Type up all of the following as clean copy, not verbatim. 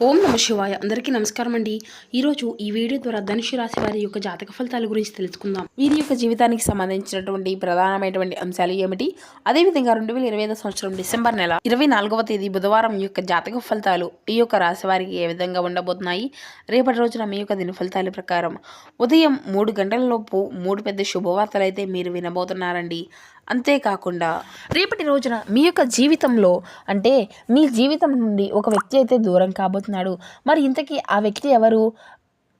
ఓం నమ శివాయ. అందరికీ నమస్కారం అండి. ఈరోజు ఈ వీడియో ద్వారా ధనుసు రాశి వారి యొక్క జాతక ఫలితాల గురించి తెలుసుకుందాం. వీరి యొక్క జీవితానికి సంబంధించినటువంటి ప్రధానమైనటువంటి అంశాలు ఏమిటి, అదేవిధంగా 2025 సంవత్సరం డిసెంబర్ నెల 24వ తేదీ బుధవారం యొక్క జాతక ఫలితాలు ఈ యొక్క రాశి వారికి ఏ విధంగా ఉండబోతున్నాయి, రేపటి రోజున మీ యొక్క దిన ఫలితాల ప్రకారం ఉదయం 3 గంటల లోపు 3 పెద్ద శుభవార్తలు అయితే మీరు వినబోతున్నారండి. అంతేకాకుండా రేపటి రోజున మీ యొక్క జీవితంలో అంటే మీ జీవితం నుండి ఒక వ్యక్తి అయితే దూరం కాబోతున్నాడు. మరి ఇంతకీ ఆ వ్యక్తి ఎవరు,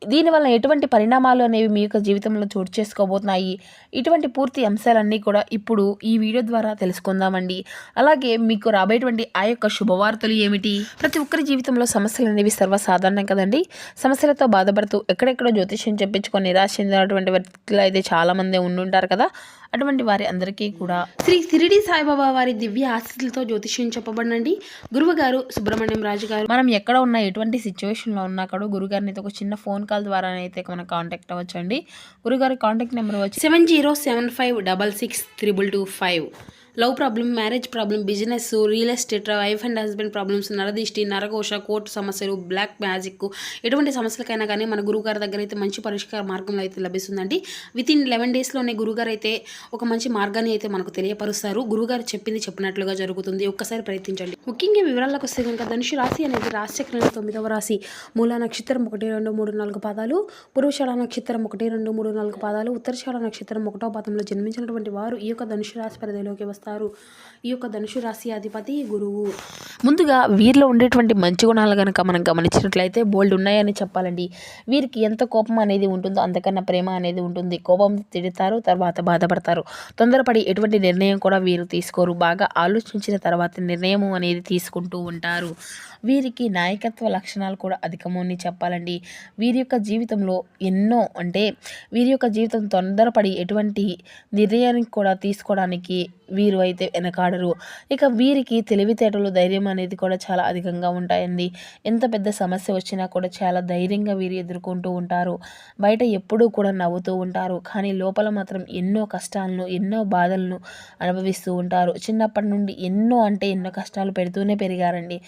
దీనివల్ల ఎటువంటి పరిణామాలు అనేవి మీ యొక్క జీవితంలో చోటు చేసుకోబోతున్నాయి, ఇటువంటి పూర్తి అంశాలన్నీ కూడా ఇప్పుడు ఈ వీడియో ద్వారా తెలుసుకుందామండి. అలాగే మీకు రాబోయేటువంటి ఆ యొక్క శుభవార్తలు ఏమిటి. ప్రతి ఒక్కరి జీవితంలో సమస్యలు అనేవి సర్వసాధారణం కదండి. సమస్యలతో బాధపడుతూ ఎక్కడెక్కడో జ్యోతిష్యం చెప్పించుకొని నిరాశ చెందినటువంటి వ్యక్తులు అయితే చాలామంది ఉండుంటారు కదా. అటువంటి వారి అందరికీ కూడా శ్రీ షిరిడి సాయిబాబా వారి దివ్య ఆశీస్సులతో జ్యోతిష్యం చెప్పబడినండి. గురువుగారు సుబ్రహ్మణ్యం రాజు గారు. మనం ఎక్కడ ఉన్నా ఎటువంటి సిచ్యువేషన్లో ఉన్నా కూడా గురుగారిని అయితే ఒక చిన్న ఫోన్ కాల్ ద్వారా అయితే మనం కాంటాక్ట్ అవ్వచ్చు అండి. గురుగారి కాంటాక్ట్ నెంబర్ వచ్చి 7075663225. Love problem, marriage problem, business, real estate, wife and husband problems, నరదిష్టి, నరఘోష, కోర్టు సమస్యలు, బ్లాక్ మ్యాజిక్, ఎటువంటి సమస్యలకైనా కానీ మన గురువుగారి దగ్గర అయితే మంచి పరిష్కార మార్గంలో అయితే లభిస్తుందండి. వితిన్ 11 డేస్లోనే గురువుగారు అయితే ఒక మంచి మార్గాన్ని అయితే మనకు తెలియపరుస్తారు. గురువుగారు చెప్పింది చెప్పినట్లుగా జరుగుతుంది. ఒక్కసారి ప్రయత్నించండి. ముఖ్యంగా వివరాలకు వస్తే కనుక ధనుసు రాశి అనేది రాశిచక్రంలో 9వ రాశి. మూలా నక్షత్రం 1, 2, 3, 4 పాదాలు, పూర్వషాఢ నక్షత్రం 1, 2, 3, 4 పాదాలు, ఉత్తరషాఢ నక్షత్రం 1వ పాదంలో జన్మించినటువంటి వారు ఈ యొక్క ధనుసు రాశి పరిధిలోకి వస్తారు. ఈ యొక్క ధనుసు రాశి అధిపతి గురువు. ముందుగా వీరిలో ఉండేటువంటి మంచి గుణాలు కనుక మనం గమనించినట్లయితే బోల్డ్ ఉన్నాయని చెప్పాలండి. వీరికి ఎంత కోపం అనేది ఉంటుందో అంతకన్నా ప్రేమ అనేది ఉంటుంది. కోపం తిడతారు, తర్వాత బాధపడతారు. తొందరపడి ఎటువంటి నిర్ణయం కూడా వీరు తీసుకోరు. బాగా ఆలోచించిన తర్వాత నిర్ణయం అనేది తీసుకుంటూ ఉంటారు. వీరికి నాయకత్వ లక్షణాలు కూడా అధికమని చెప్పాలండి. వీరి యొక్క జీవితంలో వీరి యొక్క జీవితం తొందరపడి ఎటువంటి నిర్ణయానికి కూడా తీసుకోవడానికి వీరు అయితే వెనకాడరు. ఇక వీరికి తెలివితేటలు, ధైర్యం అనేది కూడా చాలా అధికంగా ఉంటాయండి. ఎంత పెద్ద సమస్య వచ్చినా కూడా చాలా ధైర్యంగా వీరు ఎదుర్కొంటూ ఉంటారు. బయట ఎప్పుడూ కూడా నవ్వుతూ ఉంటారు, కానీ లోపల మాత్రం ఎన్నో కష్టాలను, ఎన్నో బాధలను అనుభవిస్తూ ఉంటారు. చిన్నప్పటి నుండి ఎన్నో కష్టాలు పెడుతూనే పెరిగారండి.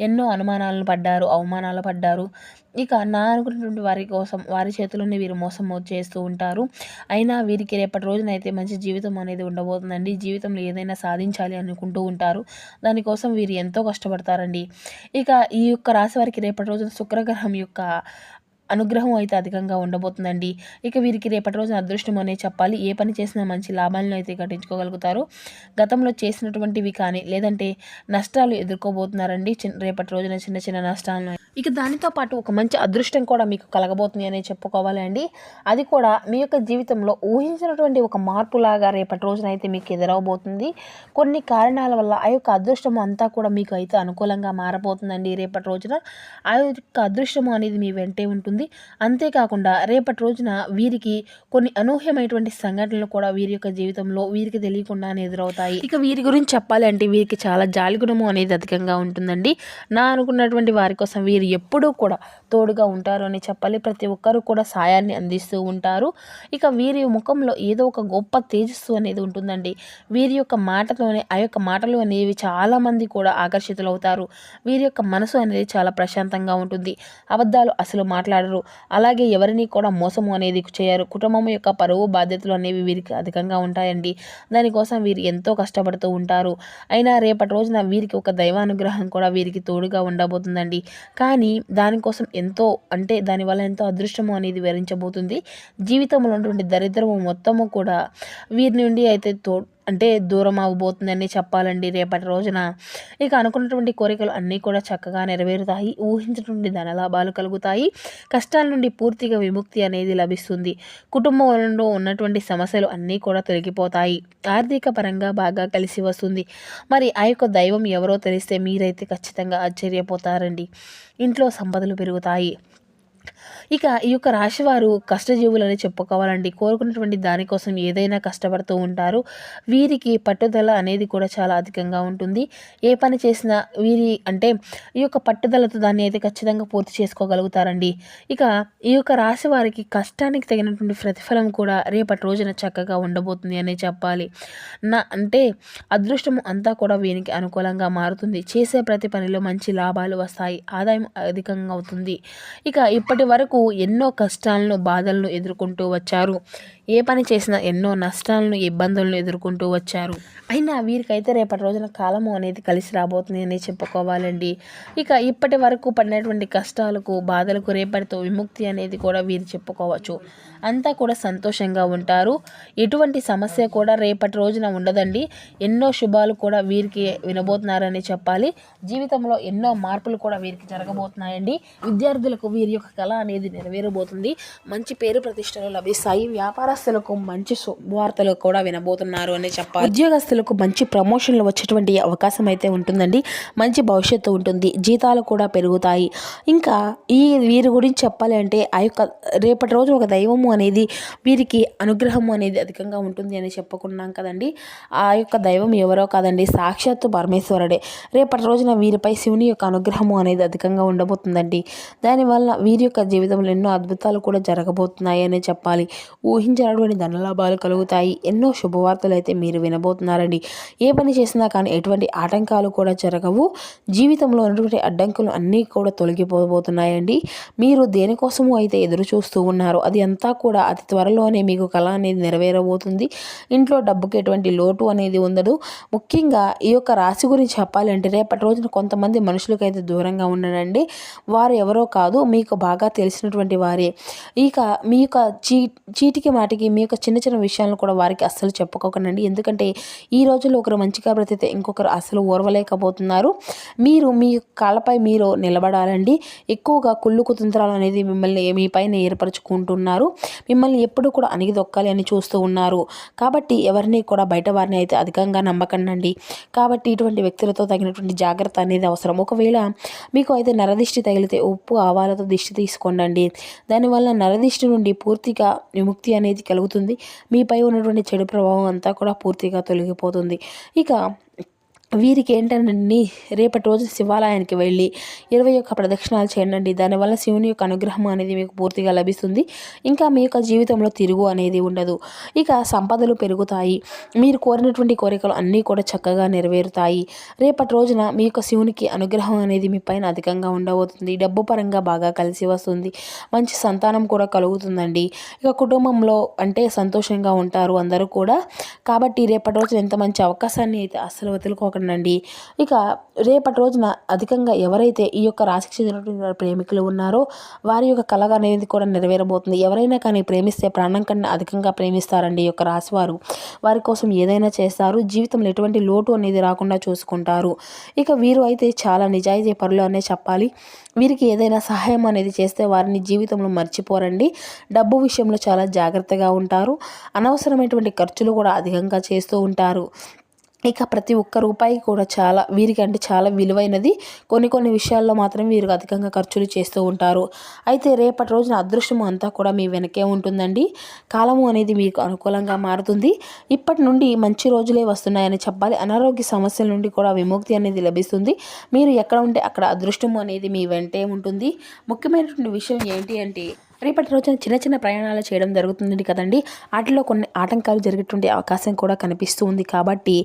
ఎన్నో అనుమానాలను పడ్డారు, అవమానాలు పడ్డారు. ఇక అనుకున్నటువంటి వారి చేతుల్లోనే వీరు మోసం చేస్తూ ఉంటారు. అయినా వీరికి రేపటి రోజునైతే మంచి జీవితం అనేది ఉండబోతుందండి. జీవితంలో ఏదైనా సాధించాలి అనుకుంటూ ఉంటారు. దానికోసం వీరు ఎంతో కష్టపడతారండి. ఇక ఈ యొక్క రాశి వారికి రేపటి రోజున శుక్రగ్రహం యొక్క అనుగ్రహం అయితే అధికంగా ఉండబోతుందండి. ఇక వీరికి రేపటి రోజున అదృష్టం అనే చెప్పాలి. ఏ పని చేసినా మంచి లాభాలను అయితే గట్టించుకోగలుగుతారు. గతంలో చేసినటువంటివి కానీ లేదంటే నష్టాలు ఎదుర్కోబోతున్నారండి. రేపటి రోజున చిన్న చిన్న నష్టాలను. ఇక దానితో పాటు ఒక మంచి అదృష్టం కూడా మీకు కలగబోతుంది అనే చెప్పుకోవాలి అండి. అది కూడా మీ యొక్క జీవితంలో ఊహించినటువంటి ఒక మార్పులాగా రేపటి రోజున అయితే మీకు ఎదురవబోతుంది. కొన్ని కారణాల వల్ల ఆ యొక్క అదృష్టం అంతా కూడా మీకు అయితే అనుకూలంగా మారబోతుందండి. రేపటి రోజున ఆ యొక్క అదృష్టము అనేది మీ వెంటే ఉంటుంది. అంతేకాకుండా రేపటి రోజున వీరికి కొన్ని అనూహ్యమైనటువంటి సంఘటనలు కూడా వీరి యొక్క జీవితంలో వీరికి తెలియకుండానే ఎదురవుతాయి. ఇక వీరి గురించి చెప్పాలి అంటే వీరికి చాలా జాలి గుణము అనేది అధికంగా ఉంటుందండి. అనుకున్నటువంటి వారి కోసం వీరు ఎప్పుడూ కూడా తోడుగా ఉంటారు అని చెప్పాలి. ప్రతి ఒక్కరూ కూడా సాయాన్ని అందిస్తూ ఉంటారు. ఇక వీరి ముఖంలో ఏదో ఒక గొప్ప తేజస్సు అనేది ఉంటుందండి. వీరి యొక్క మాటలోనే ఆ యొక్క మాటలు అనేవి చాలామంది కూడా ఆకర్షితులవుతారు. వీరి యొక్క మనసు అనేది చాలా ప్రశాంతంగా ఉంటుంది. అబద్ధాలు అసలు మాట్లాడరు. అలాగే ఎవరిని కూడా మోసము అనేది చేయరు. కుటుంబం యొక్క పరువు బాధ్యతలు అనేవి వీరికి అధికంగా ఉంటాయండి. దానికోసం వీరు ఎంతో కష్టపడుతూ ఉంటారు. అయినా రేపటి రోజున వీరికి ఒక దైవానుగ్రహం కూడా వీరికి తోడుగా ఉండబోతుందండి. కానీ దానికోసం దానివల్ల ఎంతో అదృష్టము అనేది వివరించబోతుంది. జీవితంలో ఉన్నటువంటి దరిద్రము మొత్తము కూడా వీరి నుండి అయితే దూరం అవ్వబోతుందని చెప్పాలండి రేపటి రోజున. ఇక అనుకున్నటువంటి కోరికలు అన్నీ కూడా చక్కగా నెరవేరుతాయి. ఊహించినటువంటి ధనలాభాలు కలుగుతాయి. కష్టాల నుండి పూర్తిగా విముక్తి అనేది లభిస్తుంది. కుటుంబంలో ఉన్నటువంటి సమస్యలు అన్నీ కూడా తొలగిపోతాయి. ఆర్థిక పరంగా బాగా కలిసి వస్తుంది. మరి ఆ యొక్క దైవం ఎవరో తెలిస్తే మీరైతే ఖచ్చితంగా ఆశ్చర్యపోతారండి. ఇంట్లో సంపదలు పెరుగుతాయి. ఇక ఈ యొక్క రాశివారు కష్టజీవులని చెప్పుకోవాలండి. కోరుకున్నటువంటి దానికోసం ఏదైనా కష్టపడుతూ ఉంటారు. వీరికి పట్టుదల అనేది కూడా చాలా అధికంగా ఉంటుంది. ఏ పని చేసినా ఈ యొక్క పట్టుదలతో దాన్ని అయితే ఖచ్చితంగా పూర్తి చేసుకోగలుగుతారండి. ఇక ఈ యొక్క రాశి వారికి కష్టానికి తగినటువంటి ప్రతిఫలం కూడా రేపటి రోజున చక్కగా ఉండబోతుంది అనే చెప్పాలి. అదృష్టం అంతా కూడా వీరికి అనుకూలంగా మారుతుంది. చేసే ప్రతి పనిలో మంచి లాభాలు వస్తాయి. ఆదాయం అధికంగా అవుతుంది. ఇక ఇప్పటి వరకు ఎన్నో కష్టాలను బాధలను ఎదుర్కొంటూ వచ్చారు. ఏ పని చేసినా ఎన్నో నష్టాలను ఇబ్బందులను ఎదుర్కొంటూ వచ్చారు. అయినా వీరికైతే రేపటి రోజున కాలము అనేది కలిసి రాబోతుంది అని చెప్పుకోవాలండి. ఇక ఇప్పటి వరకు పడినటువంటి కష్టాలకు బాధలకు రేపటితో విముక్తి అనేది కూడా వీరు చెప్పుకోవచ్చు. అంతా కూడా సంతోషంగా ఉంటారు. ఎటువంటి సమస్య కూడా రేపటి రోజున ఉండదండి. ఎన్నో శుభాలు కూడా వీరికి వినబోతున్నారని చెప్పాలి. జీవితంలో ఎన్నో మార్పులు కూడా వీరికి జరగబోతున్నాయండి. విద్యార్థులకు వీరి యొక్క కళ అనేది నెరవేరబోతుంది. మంచి పేరు ప్రతిష్టలు లభిస్తాయి. వ్యాపారస్తులకు మంచి శుభవార్తలు కూడా వినబోతున్నారు అని చెప్పాలి. ఉద్యోగస్తులకు మంచి ప్రమోషన్లు వచ్చేటువంటి అవకాశం అయితే ఉంటుందండి. మంచి భవిష్యత్తు ఉంటుంది. జీతాలు కూడా పెరుగుతాయి. ఇంకా వీరి గురించి చెప్పాలి అంటే ఆ యొక్క రేపటి రోజు ఒక దైవము అనేది వీరికి అనుగ్రహము అనేది అధికంగా ఉంటుంది అని చెప్పుకున్నాం కదండి. ఆ యొక్క దైవం ఎవరో కాదండి, సాక్షాత్తు పరమేశ్వరుడే. రేపటి రోజున వీరిపై శివుని యొక్క అనుగ్రహము అనేది అధికంగా ఉండబోతుందండి. దానివల్ల వీరి యొక్క జీవితంలో ఎన్నో అద్భుతాలు కూడా జరగబోతున్నాయి అని చెప్పాలి. ఊహించినటువంటి ధనలాభాలు కలుగుతాయి. ఎన్నో శుభవార్తలు అయితే మీరు వినబోతున్నారండి. ఏ పని చేసినా కానీ ఎటువంటి ఆటంకాలు కూడా జరగవు. జీవితంలో ఉన్నటువంటి అడ్డంకులు అన్నీ కూడా తొలగిపోబోతున్నాయండి. మీరు దేనికోసమో అయితే ఎదురు చూస్తూ ఉన్నారు, అది అంతా కూడా అతి త్వరలోనే మీకు కళ అనేది నెరవేరబోతుంది. ఇంట్లో డబ్బుకి ఎటువంటి లోటు అనేది ఉండదు. ముఖ్యంగా ఈ యొక్క రాశి గురించి చెప్పాలంటే రేపటి రోజున కొంతమంది మనుషులకైతే దూరంగా ఉండనండి. వారు ఎవరో కాదు, మీకు బాగా తెలిసినటువంటి వారే. ఇక మీ యొక్క చీటికి మాటికి మీ యొక్క చిన్న చిన్న విషయాలను కూడా వారికి అస్సలు చెప్పుకోకండి. ఎందుకంటే ఈ రోజుల్లో ఒకరు మంచిగా బ్రతితే ఇంకొకరు అస్సలు ఓర్వలేకపోతున్నారు. మీరు మీ కాళ్ళపై మీరు నిలబడాలండి. ఎక్కువగా కుళ్ళు కుతంత్రాలు అనేది మీ పైన ఏర్పరచుకుంటున్నారు. మిమ్మల్ని ఎప్పుడు కూడా అణిగిదొక్కాలి అని చూస్తూ ఉన్నారు. కాబట్టి ఎవరిని కూడా బయట వారిని అయితే అధికంగా నమ్మకండి. కాబట్టి ఇటువంటి వ్యక్తులతో తగినటువంటి జాగ్రత్త అనేది అవసరం. ఒకవేళ మీకు అయితే నరదిష్టి తగిలితే ఉప్పు ఆవాలతో దిష్టి తీసుకోండి. దానివల్ల నరదిష్టి నుండి పూర్తిగా విముక్తి అనేది కలుగుతుంది. మీపై ఉన్నటువంటి చెడు ప్రభావం అంతా కూడా పూర్తిగా తొలగిపోతుంది. ఇక వీరికి ఏంటండి, రేపటి రోజు శివాలయానికి వెళ్ళి 21 ప్రదక్షిణాలు చేయండి. దానివల్ల శివుని యొక్క అనుగ్రహం అనేది మీకు పూర్తిగా లభిస్తుంది. ఇంకా మీ యొక్క జీవితంలో తిరుగు అనేది ఉండదు. ఇక సంపదలు పెరుగుతాయి. మీరు కోరినటువంటి కోరికలు అన్నీ కూడా చక్కగా నెరవేరుతాయి. రేపటి రోజున మీ యొక్క శివునికి అనుగ్రహం అనేది మీ పైన అధికంగా ఉండబోతుంది. డబ్బు పరంగా బాగా కలిసి వస్తుంది. మంచి సంతానం కూడా కలుగుతుందండి. ఇక కుటుంబంలో సంతోషంగా ఉంటారు అందరూ కూడా. కాబట్టి రేపటి రోజున ఎంత మంచి అవకాశాన్ని అయితే అస్సలు వదులుకోకండి. ఇక రేపటి రోజున అధికంగా ఎవరైతే ఈ యొక్క రాశికి చెందినటువంటి ప్రేమికులు ఉన్నారో వారి యొక్క కళ అనేది కూడా నెరవేరబోతుంది. ఎవరైనా కానీ ప్రేమిస్తే ప్రాణం కన్నా అధికంగా ప్రేమిస్తారండి. ఈ యొక్క రాశి వారి కోసం ఏదైనా చేస్తారు. జీవితంలో ఎటువంటి లోటు అనేది రాకుండా చూసుకుంటారు. ఇక వీరు అయితే చాలా నిజాయితీ పరులు అనే చెప్పాలి. వీరికి ఏదైనా సహాయం అనేది చేస్తే వారిని జీవితంలో మర్చిపోరండి. డబ్బు విషయంలో చాలా జాగ్రత్తగా ఉంటారు. అనవసరమైనటువంటి ఖర్చులు కూడా అధికంగా చేస్తూ ఉంటారు. ఇక ప్రతి ఒక్క రూపాయి కూడా వీరికి చాలా విలువైనది. కొన్ని విషయాల్లో మాత్రం వీరు అధికంగా ఖర్చులు చేస్తూ ఉంటారు. అయితే రేపటి రోజున అదృష్టము అంతా కూడా మీ వెనకే ఉంటుందండి. కాలము అనేది మీకు అనుకూలంగా మారుతుంది. ఇప్పటి నుండి మంచి రోజులే వస్తున్నాయని చెప్పాలి. అనారోగ్య సమస్యల నుండి కూడా విముక్తి అనేది లభిస్తుంది. మీరు ఎక్కడ ఉంటే అక్కడ అదృష్టము అనేది మీ వెంటే ఉంటుంది. ముఖ్యమైనటువంటి విషయం ఏంటి అంటే రేపటి రోజున చిన్న చిన్న ప్రయాణాలు చేయడం జరుగుతుంది కదండి. వాటిలో కొన్ని ఆటంకాలు జరిగేటువంటి అవకాశం కూడా కనిపిస్తూ ఉంది. కాబట్టి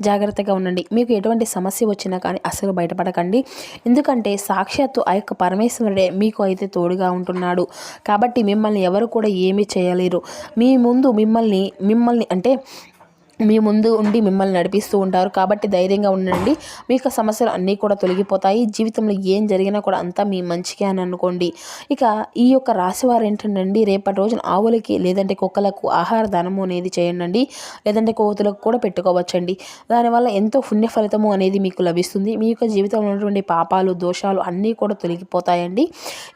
జాగ్రత్తగా ఉండండి. మీకు ఎటువంటి సమస్య వచ్చినా కానీ అసలు బయటపడకండి. ఎందుకంటే సాక్షాత్తు ఆ యొక్క పరమేశ్వరుడే మీకు అయితే తోడుగా ఉంటున్నాడు. కాబట్టి మిమ్మల్ని ఎవరు కూడా ఏమీ చేయలేరు. మీ ముందు మిమ్మల్ని మీ ముందు ఉండి మిమ్మల్ని నడిపిస్తూ ఉంటారు. కాబట్టి ధైర్యంగా ఉండండి. మీ యొక్క సమస్యలు అన్నీ కూడా తొలగిపోతాయి. జీవితంలో ఏం జరిగినా కూడా అంతా మీ మంచిగా అని అనుకోండి. ఇక ఈ యొక్క రాశివారు ఏంటండి, రేపటి రోజున ఆవులకి లేదంటే కుక్కలకు ఆహార దానము అనేది చేయండి. లేదంటే కోతులకు కూడా పెట్టుకోవచ్చండి. దానివల్ల ఎంతో పుణ్య ఫలితము అనేది మీకు లభిస్తుంది. మీ యొక్క జీవితంలో ఉన్నటువంటి పాపాలు దోషాలు అన్నీ కూడా తొలగిపోతాయండి.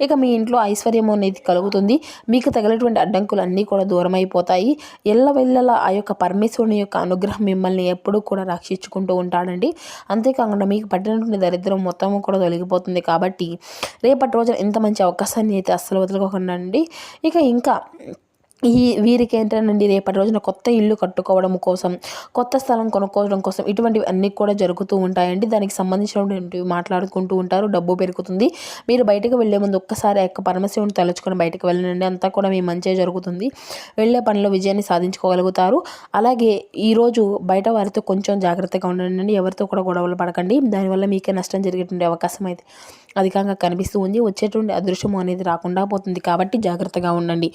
ఇక మీ ఇంట్లో ఐశ్వర్యం అనేది కలుగుతుంది. మీకు తగినటువంటి అడ్డంకులు అన్నీ కూడా దూరం అయిపోతాయి. ఎల్లవెల్లలా ఆ యొక్క పరమేశ్వరుని యొక్క అనుగ్రహం మిమ్మల్ని ఎప్పుడూ కూడా రక్షించుకుంటూ ఉంటాడండి. అంతేకాకుండా మీకు పట్టినటువంటి దరిద్రం మొత్తం కూడా తొలగిపోతుంది. కాబట్టి రేపటి రోజున ఇంత మంచి అవకాశాన్ని అయితే అస్సలు వదులుకోకండి. ఇంకా వీరికి ఏంటంటే రేపటి రోజున కొత్త ఇల్లు కట్టుకోవడం కోసం, కొత్త స్థలం కొనుక్కోవడం కోసం ఇటువంటివి అన్నీ కూడా జరుగుతూ ఉంటాయండి. దానికి సంబంధించినటువంటివి మాట్లాడుకుంటూ ఉంటారు. డబ్బు పెరుగుతుంది. మీరు బయటకు వెళ్ళే ముందు ఒక్కసారి యొక్క పరమశివుని తలుచుకొని బయటకు వెళ్ళండి. అంతా కూడా మీ మంచే జరుగుతుంది. వెళ్ళే పనిలో విజయాన్ని సాధించుకోగలుగుతారు. అలాగే ఈరోజు బయట వారితో కొంచెం జాగ్రత్తగా ఉండండి. ఎవరితో కూడా గొడవలు పడకండి. దానివల్ల మీకే నష్టం జరిగేటువంటి అవకాశం అయితే అధికంగా కనిపిస్తూ ఉంది. వచ్చేటువంటి అదృశ్యం అనేది రాకుండా పోతుంది. కాబట్టి జాగ్రత్తగా ఉండండి.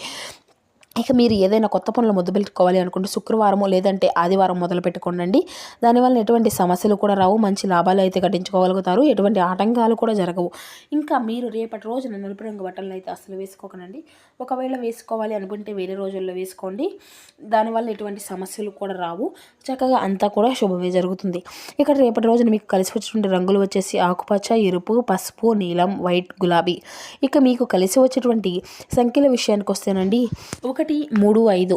మీరు ఏదైనా కొత్త పనులు మొదలుపెట్టుకోవాలి అనుకుంటే శుక్రవారము లేదంటే ఆదివారం మొదలు పెట్టుకోండి. దానివల్ల ఎటువంటి సమస్యలు కూడా రావు. మంచి లాభాలు అయితే గడించుకోగలుగుతారు. ఎటువంటి ఆటంకాలు కూడా జరగవు. ఇంకా మీరు రేపటి రోజున నలుపు రంగు బట్టలను అయితే అసలు వేసుకోకండి. ఒకవేళ వేసుకోవాలి అనుకుంటే వేరే రోజుల్లో వేసుకోండి. దానివల్ల ఎటువంటి సమస్యలు కూడా రావు. చక్కగా అంతా కూడా శుభమే జరుగుతుంది. ఇక్కడ రేపటి రోజున మీకు కలిసి వచ్చేటువంటి రంగులు వచ్చేసి ఆకుపచ్చ, ఎరుపు, పసుపు, నీలం, వైట్, గులాబీ. మీకు కలిసి వచ్చేటువంటి సంఖ్యల విషయానికి వస్తేనండి 1, 3, 5